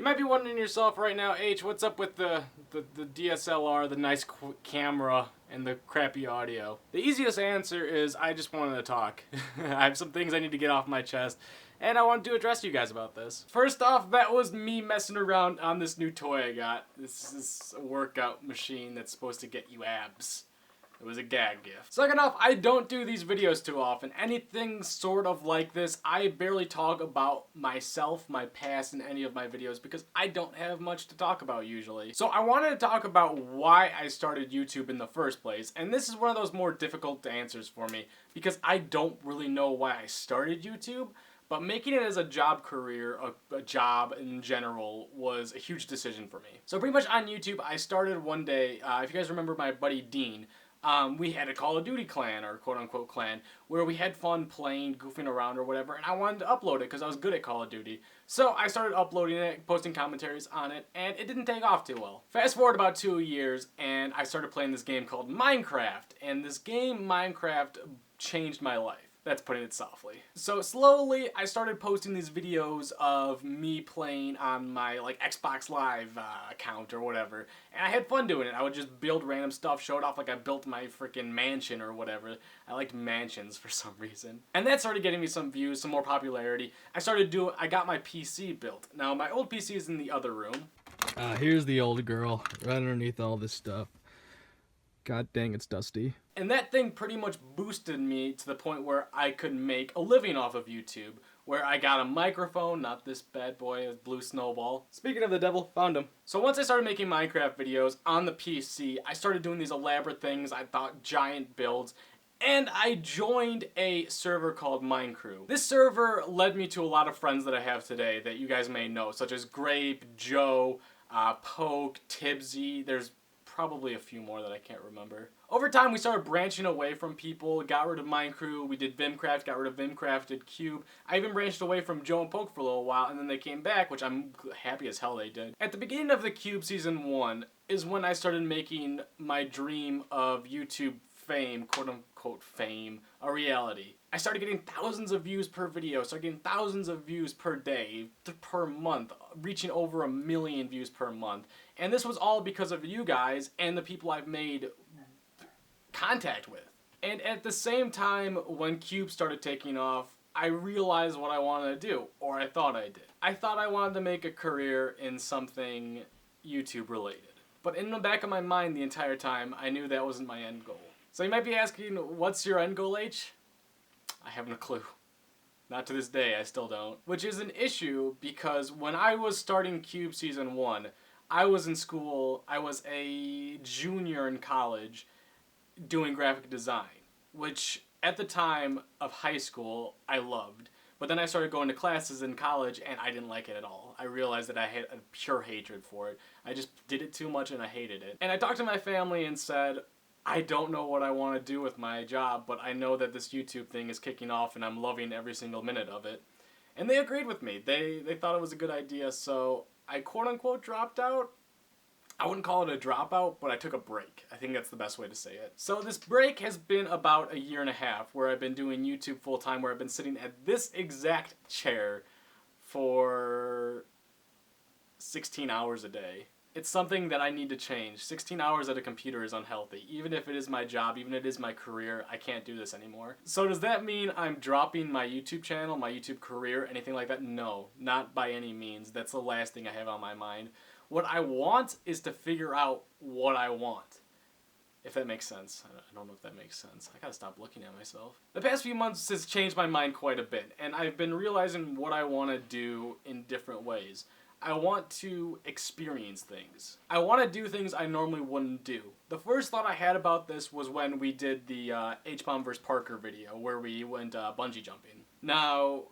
You might be wondering to yourself right now, H, what's up with the DSLR, the nice camera, and the crappy audio? The easiest answer is I just wanted to talk. I have some things I need to get off my chest, and I wanted to address you guys about this. First off, that was me messing around on this new toy I got. This is a workout machine that's supposed to get you abs. It was a gag gift. Second off, I don't do these videos too often. Anything sort of like this, I barely talk about myself, my past in any of my videos because I don't have much to talk about usually. So I wanted to talk about why I started YouTube in the first place, and this is one of those more difficult answers for me because I don't really know why I started YouTube. But making it as a job career, a job in general, was a huge decision for me. So pretty much on YouTube, I started one day, if you guys remember my buddy Dean, we had a Call of Duty clan, or quote-unquote clan, where we had fun playing, goofing around or whatever, and I wanted to upload it because I was good at Call of Duty. So I started uploading it, posting commentaries on it, and it didn't take off too well. Fast forward about 2 years, and I started playing this game called Minecraft, and this game, Minecraft, changed my life. That's putting it softly. So slowly, I started posting these videos of me playing on my Xbox Live account or whatever, and I had fun doing it. I would just build random stuff, show it off like I built my freaking mansion or whatever. I liked mansions for some reason. And that started getting me some views, some more popularity. I got my PC built. Now, my old PC is in the other room. Here's the old girl, right underneath all this stuff. God dang, it's dusty. And that thing pretty much boosted me to the point where I could make a living off of YouTube, where I got a microphone, not this bad boy, a blue snowball. Speaking of the devil, found him. So once I started making Minecraft videos on the PC, I started doing these elaborate things, I thought giant builds, and I joined a server called Minecrew. This server led me to a lot of friends that I have today that you guys may know, such as Grape, Joe, Poke, Tibsy. There's probably a few more that I can't remember. Over time, we started branching away from people, got rid of Minecrew, we did Vimcraft, got rid of Vimcraft, did Cube. I even branched away from Joe and Poke for a little while, and then they came back, which I'm happy as hell they did. At the beginning of the Cube Season 1 is when I started making my dream of YouTube fame, quote-unquote fame, a reality. I started getting thousands of views per video, started getting thousands of views per day, per month, reaching over 1 million views per month. And this was all because of you guys and the people I've made contact with. And at the same time, when Cube started taking off, I realized what I wanted to do, or I thought I did. I thought I wanted to make a career in something YouTube related. But in the back of my mind the entire time, I knew that wasn't my end goal. So you might be asking, what's your end goal, H? I haven't a clue. Not to this day, I still don't. Which is an issue because when I was starting Cube Season 1, I was in school, I was a junior in college doing graphic design, which at the time of high school, I loved. But then I started going to classes in college and I didn't like it at all. I realized that I had a pure hatred for it. I just did it too much and I hated it. And I talked to my family and said, I don't know what I want to do with my job, but I know that this YouTube thing is kicking off and I'm loving every single minute of it. And they agreed with me. They thought it was a good idea, so I quote-unquote dropped out. I wouldn't call it a dropout, but I took a break. I think that's the best way to say it. So this break has been about 1.5 years where I've been doing YouTube full-time, where I've been sitting at this exact chair for 16 hours a day. It's something that I need to change. 16 hours at a computer is unhealthy. Even if it is my job, even if it is my career, I can't do this anymore. So does that mean I'm dropping my YouTube channel, my YouTube career, anything like that? No, not by any means. That's the last thing I have on my mind. What I want is to figure out what I want. If that makes sense. I don't know if that makes sense. I gotta stop looking at myself. The past few months has changed my mind quite a bit, and I've been realizing what I want to do in different ways. I want to experience things. I want to do things I normally wouldn't do. The first thought I had about this was when we did the H-Bomb vs. Parker video, where we went bungee jumping. Now,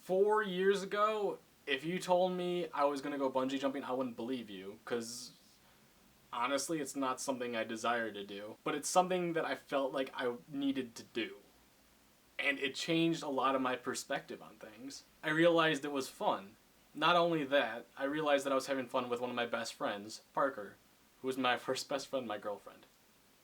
4 years ago, if you told me I was going to go bungee jumping, I wouldn't believe you, because honestly, it's not something I desire to do. But it's something that I felt like I needed to do. And it changed a lot of my perspective on things. I realized it was fun. Not only that, I realized that I was having fun with one of my best friends, Parker, who was my first best friend, my girlfriend.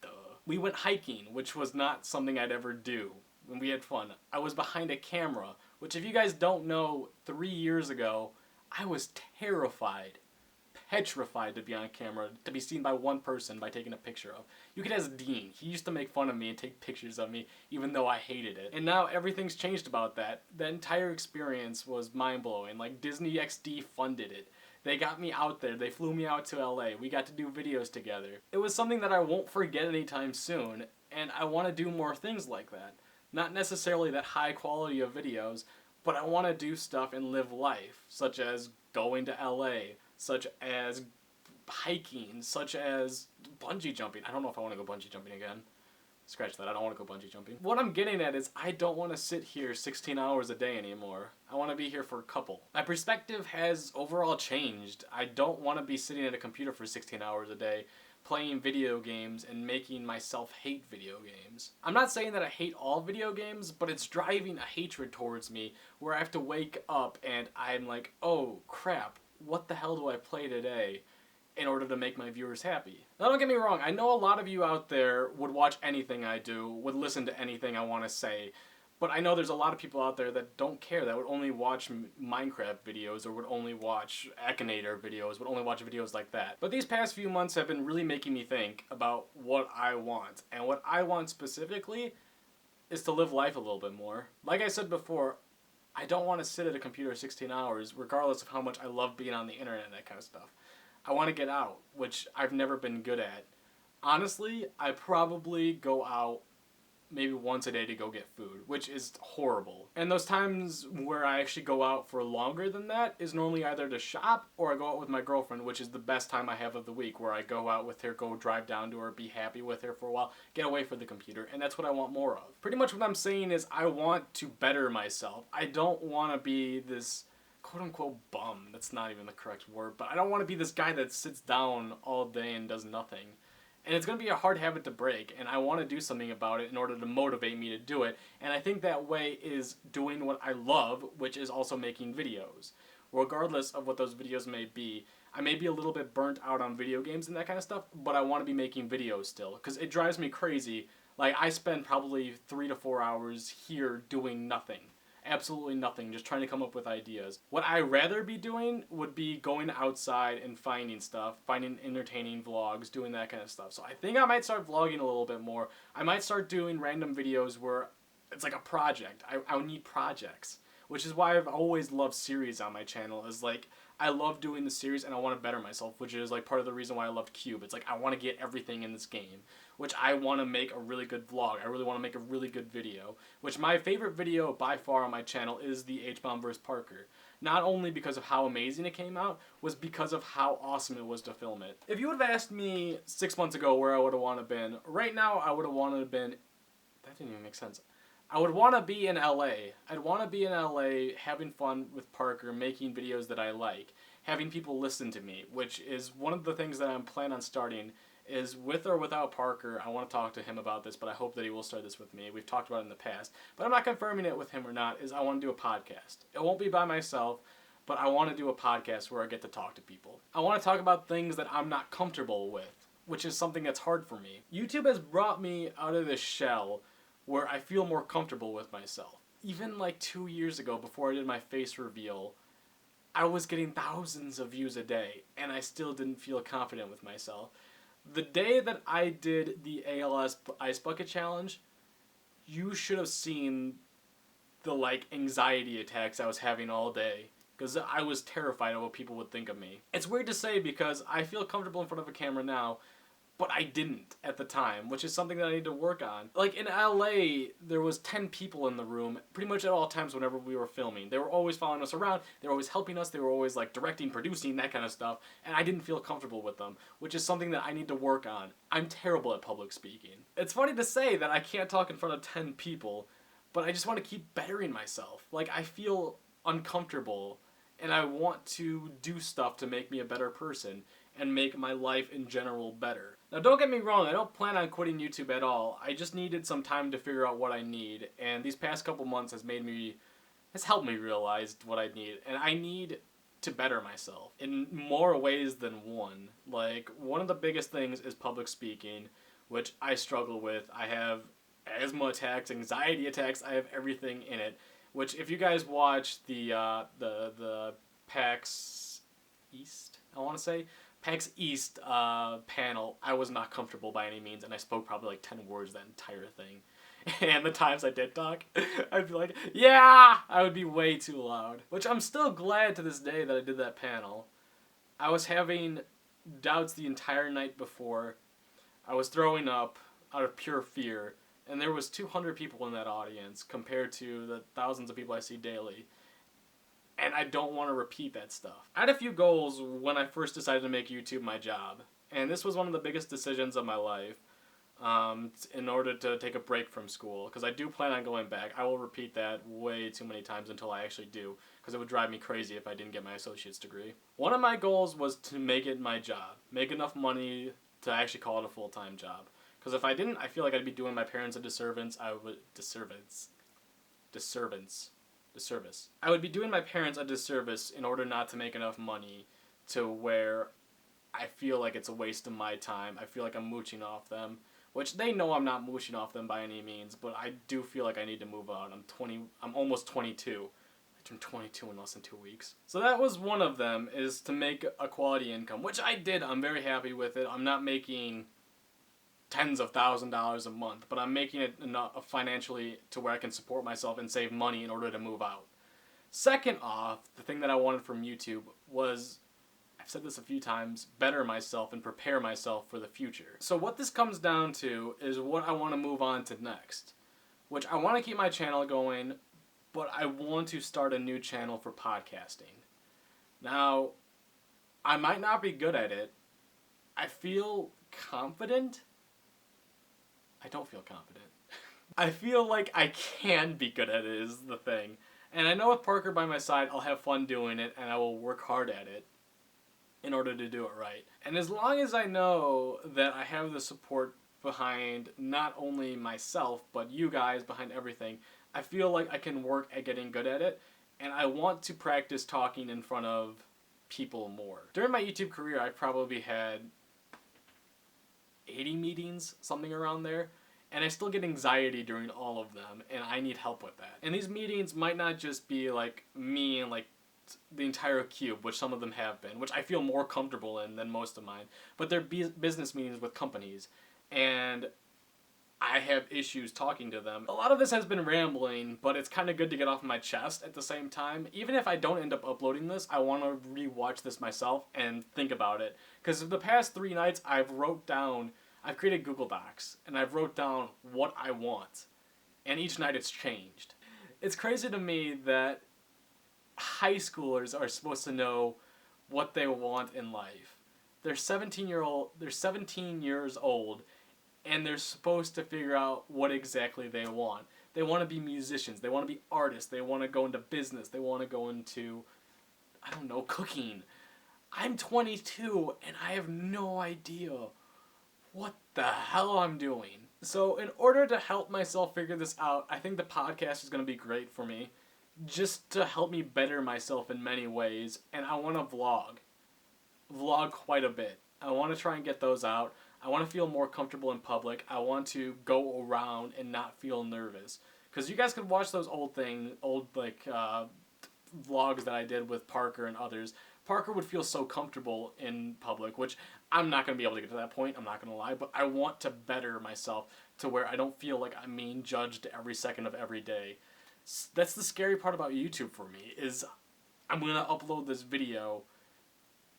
Duh. We went hiking, which was not something I'd ever do, and we had fun. I was behind a camera, which if you guys don't know, 3 years ago, I was terrified, petrified to be on camera, to be seen by one person by taking a picture of. You could ask Dean. He used to make fun of me and take pictures of me, even though I hated it. And now everything's changed about that. The entire experience was mind-blowing. Like, Disney XD funded it. They got me out there. They flew me out to LA. We got to do videos together. It was something that I won't forget anytime soon, and I want to do more things like that. Not necessarily that high quality of videos, but I want to do stuff and live life, such as going to LA, such as hiking, such as bungee jumping. I don't know if I want to go bungee jumping again. Scratch that, I don't want to go bungee jumping. What I'm getting at is I don't want to sit here 16 hours a day anymore. I want to be here for a couple. My perspective has overall changed. I don't want to be sitting at a computer for 16 hours a day playing video games and making myself hate video games. I'm not saying that I hate all video games, but it's driving a hatred towards me where I have to wake up and I'm like, oh crap, what the hell do I play today in order to make my viewers happy? Now don't get me wrong, I know a lot of you out there would watch anything I do, would listen to anything I want to say, but I know there's a lot of people out there that don't care, that would only watch Minecraft videos or would only watch Akinator videos, would only watch videos like that. But these past few months have been really making me think about what I want. And what I want specifically is to live life a little bit more. Like I said before, I don't want to sit at a computer 16 hours, regardless of how much I love being on the internet and that kind of stuff. I want to get out, which I've never been good at. Honestly, I probably go out maybe once a day to go get food, which is horrible. And those times where I actually go out for longer than that is normally either to shop or I go out with my girlfriend, which is the best time I have of the week, where I go out with her, go drive down to her, be happy with her for a while, get away from the computer, and that's what I want more of. Pretty much what I'm saying is I want to better myself. I don't want to be this quote-unquote bum. That's not even the correct word, but I don't want to be this guy that sits down all day and does nothing. And it's going to be a hard habit to break, and I want to do something about it in order to motivate me to do it. And I think that way is doing what I love, which is also making videos. Regardless of what those videos may be, I may be a little bit burnt out on video games and that kind of stuff, but I want to be making videos still, because it drives me crazy. Like, I spend probably 3 to 4 hours here doing nothing. Absolutely nothing, just trying to come up with ideas. What I'd rather be doing would be going outside and finding stuff, finding entertaining vlogs, doing that kind of stuff. So I think I might start vlogging a little bit more. I might start doing random videos where it's like a project. I need projects, which is why I've always loved series on my channel. Is like, I love doing the series and I want to better myself, which is like part of the reason why I loved Cube. It's like I want to get everything in this game, which I want to make a really good vlog. I really want to make a really good video, which my favorite video by far on my channel is the H-Bomb vs. Parker. Not only because of how amazing it came out, was because of how awesome it was to film it. If you would have asked me 6 months ago where I would have wanted to been, right now I would have wanted to been, that didn't even make sense. I would want to be in LA. I'd want to be in LA having fun with Parker, making videos that I like, having people listen to me, which is one of the things that I'm planning on starting, is with or without Parker. I want to talk to him about this, but I hope that he will start this with me. We've talked about it in the past, but I'm not confirming it with him or not, is I want to do a podcast. It won't be by myself, but I want to do a podcast where I get to talk to people. I want to talk about things that I'm not comfortable with, which is something that's hard for me. YouTube has brought me out of this shell where I feel more comfortable with myself. Even like 2 years ago, before I did my face reveal, I was getting thousands of views a day, and I still didn't feel confident with myself. The day that I did the ALS Ice Bucket Challenge, you should have seen the like anxiety attacks I was having all day, because I was terrified of what people would think of me. It's weird to say because I feel comfortable in front of a camera now, but I didn't at the time, which is something that I need to work on. Like in LA, there was 10 people in the room pretty much at all times whenever we were filming. They were always following us around, they were always helping us, they were always like directing, producing, that kind of stuff, and I didn't feel comfortable with them, which is something that I need to work on. I'm terrible at public speaking. It's funny to say that I can't talk in front of 10 people, but I just want to keep bettering myself. Like, I feel uncomfortable, and I want to do stuff to make me a better person and make my life in general better. Now don't get me wrong, I don't plan on quitting YouTube at all. I just needed some time to figure out what I need, and these past couple months has helped me realize what I need, and I need to better myself in more ways than one. Like, one of the biggest things is public speaking, which I struggle with. I have asthma attacks, anxiety attacks, I have everything in it, which if you guys watch the PAX East, I want to say. PAX East panel, I was not comfortable by any means, and I spoke probably like 10 words that entire thing. And the times I did talk, I'd be like, yeah! I would be way too loud. Which I'm still glad to this day that I did that panel. I was having doubts the entire night before. I was throwing up out of pure fear. And there was 200 people in that audience compared to the thousands of people I see daily. And I don't want to repeat that stuff. I had a few goals when I first decided to make YouTube my job. And this was one of the biggest decisions of my life. In order to take a break from school, because I do plan on going back. I will repeat that way too many times until I actually do, because it would drive me crazy if I didn't get my associate's degree. One of my goals was to make it my job, make enough money to actually call it a full-time job. Because if I didn't, I feel like I'd be doing my parents a disservice. I would be doing my parents a disservice in order not to make enough money to where I feel like it's a waste of my time. I feel like I'm mooching off them. Which they know I'm not mooching off them by any means, but I do feel like I need to move on. I'm almost 22. I turned 22 in less than 2 weeks. So that was one of them, is to make a quality income, which I did. I'm very happy with it. I'm not making tens of $1,000s a month, but I'm making it enough financially to where I can support myself and save money in order to move out. Second off, the thing that I wanted from YouTube was, I've said this a few times, better myself and prepare myself for the future. So what this comes down to is what I want to move on to next, which I want to keep my channel going, but I want to start a new channel for podcasting. Now, I might not be good at it. I feel confident. I don't feel confident. I feel like I can be good at it is the thing. And I know with Parker by my side, I'll have fun doing it and I will work hard at it in order to do it right. And as long as I know that I have the support behind not only myself, but you guys behind everything, I feel like I can work at getting good at it, and I want to practice talking in front of people more. During my YouTube career, I probably had 80 meetings, something around there, and I still get anxiety during all of them, and I need help with that. And these meetings might not just be like me and like the entire cube, which some of them have been, which I feel more comfortable in than most of mine, but they're business meetings with companies, and I have issues talking to them. A lot of this has been rambling, but it's kind of good to get off my chest at the same time. Even if I don't end up uploading this, I want to re-watch this myself and think about it, because the past 3 nights I've created Google Docs, and I've wrote down what I want, and each night it's changed. It's crazy to me that high schoolers are supposed to know what they want in life. They're 17 years old, and they're supposed to figure out what exactly they want. They want to be musicians, they want to be artists, they want to go into business, they want to go into, I don't know, cooking. I'm 22 and I have no idea what the hell I'm doing. So in order to help myself figure this out, I think the podcast is going to be great for me, just to help me better myself in many ways, and I want to vlog quite a bit. I want to try and get those out. I want to feel more comfortable in public. I want to go around and not feel nervous, because you guys could watch those old vlogs that I did with Parker and others. Parker would feel so comfortable in public, which I'm not going to be able to get to that point, I'm not going to lie, but I want to better myself to where I don't feel like I'm being judged every second of every day. That's the scary part about YouTube for me, is I'm going to upload this video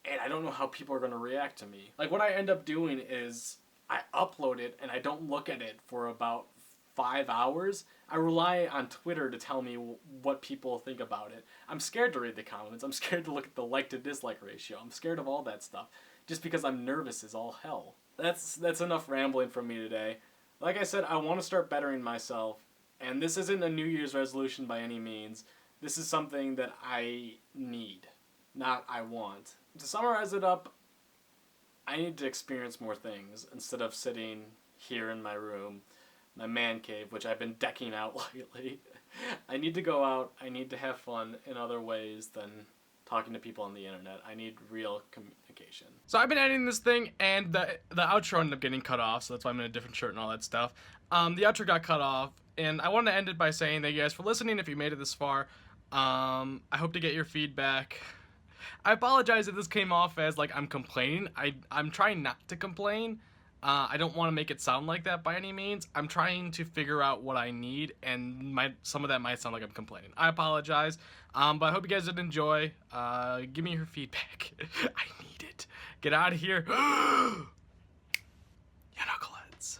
and I don't know how people are going to react to me. Like, what I end up doing is I upload it and I don't look at it for about 5 hours. I rely on Twitter to tell me what people think about it. I'm scared to read the comments. I'm scared to look at the like to dislike ratio. I'm scared of all that stuff just because I'm nervous as all hell. That's enough rambling from me today. Like I said, I want to start bettering myself. And this isn't a New Year's resolution by any means. This is something that I need, not I want. To summarize it up, I need to experience more things instead of sitting here in my room, my man cave, which I've been decking out lately. I need to go out. I need to have fun in other ways than talking to people on the internet. I need real communication. So I've been editing this thing, and the outro ended up getting cut off, so that's why I'm in a different shirt and all that stuff. The outro got cut off, and I want to end it by saying thank you guys for listening if you made it this far. I hope to get your feedback. I apologize if this came off as like I'm complaining. I'm trying not to complain. I don't want to make it sound like that by any means. I'm trying to figure out what I need, and some of that might sound like I'm complaining. I apologize, but I hope you guys did enjoy. Give me your feedback. I need it. Get out of here. You knuckleheads.